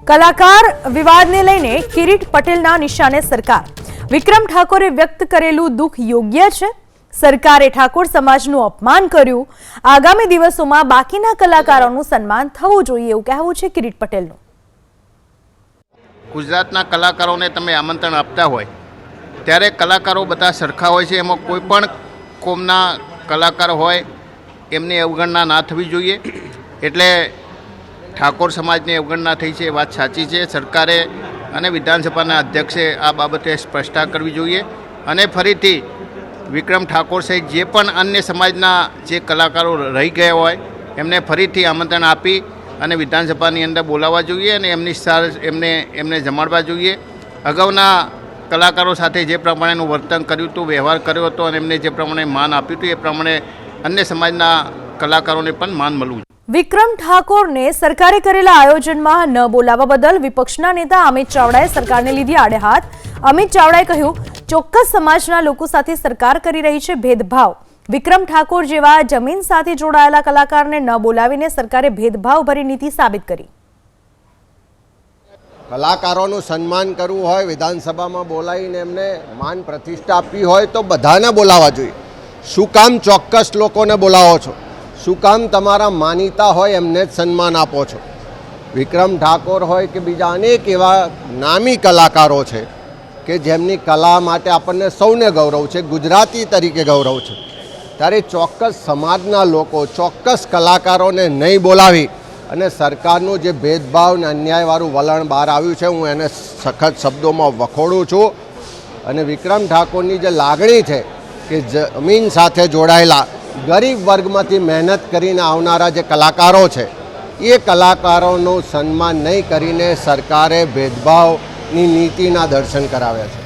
કલાકાર વિવાદને લઈને કિરીટ પટેલના નિશાને સરકાર. વિક્રમ ઠાકોરે વ્યક્ત કરેલું દુઃખ યોગ્ય છે? સરકારે ઠાકોર સમાજનું અપમાન કર્યું. આગામી દિવસોમાં બાકીના કલાકારોનું સન્માન થવું જોઈએ એવું કહેવું છે કિરીટ પટેલનું. ગુજરાતના કલાકારોને તમે આમંત્રણ આપતા હોય ત્યારે કલાકારો બધા સરખા હોય છે. એમાં કોઈ પણ કોમના કલાકાર હોય એમની અવગણના ના થવી જોઈએ. એટલે ઠાકોર સમાજની અવગણના થઈ છે એ વાત સાચી છે. સરકારે અને વિધાનસભાના અધ્યક્ષે આ બાબતે સ્પષ્ટતા કરવી જોઈએ અને ફરીથી વિક્રમ ઠાકોર સહિત જે પણ અન્ય સમાજના જે કલાકારો રહી ગયા હોય એમને ફરીથી આમંત્રણ આપી અને વિધાનસભાની અંદર બોલાવવા જોઈએ અને એમને જમાડવા જોઈએ. અગાઉના કલાકારો સાથે જે પ્રમાણેનું વર્તન કર્યું હતું, વ્યવહાર કર્યો હતો અને એમને જે પ્રમાણે માન આપ્યું હતું એ પ્રમાણે અન્ય સમાજના કલાકારોને પણ માન મળવું. વિક્રમ ઠાકોરને સરકારે કરેલા આયોજનમાં ન બોલાવવા બદલ વિપક્ષના નેતા અમિત ચાવડાએ સરકારને લીધી આડે હાથ. અમિત ચાવડાએ કહ્યું, ચોક્કસ સમાજના લોકો સાથે સરકાર કરી રહી છે ભેદભાવ. વિક્રમ ઠાકોર જેવા જમીન સાથે જોડાયેલા કલાકારને ન બોલાવીને સરકારે ભેદભાવભરી નીતિ સાબિત કરી. કલાકારોનું સન્માન કરવું હોય, વિધાનસભામાં બોલાવીને એમને માન પ્રતિષ્ઠા આપવી હોય તો બધાને બોલાવવા જોઈએ. શું કામ ચોક્કસ લોકોને બોલાવો છો? શું કામ તમારા માનીતા હોય એમને જ સન્માન આપો છો? વિક્રમ ઠાકોર હોય કે બીજા અનેક એવા નામી કલાકારો છે કે જેમની કલા માટે આપણને સૌને ગૌરવ છે, ગુજરાતી તરીકે ગૌરવ છે. ત્યારે ચોક્કસ સમાજના લોકો, ચોક્કસ કલાકારોને નહીં બોલાવી અને સરકારનું જે ભેદભાવ અને અન્યાયવાળું વલણ બહાર આવ્યું છે હું એને સખત શબ્દોમાં વખોડું છું. અને વિક્રમ ઠાકોરની જે લાગણી છે કે જમીન સાથે જોડાયેલા ગરીબ વર્ગમાંથી મહેનત કરીને આવનારા જે કલાકારો છે એ કલાકારોનું સન્માન નહીં કરીને સરકારે ભેદભાવની નીતિના દર્શન કરાવ્યા છે.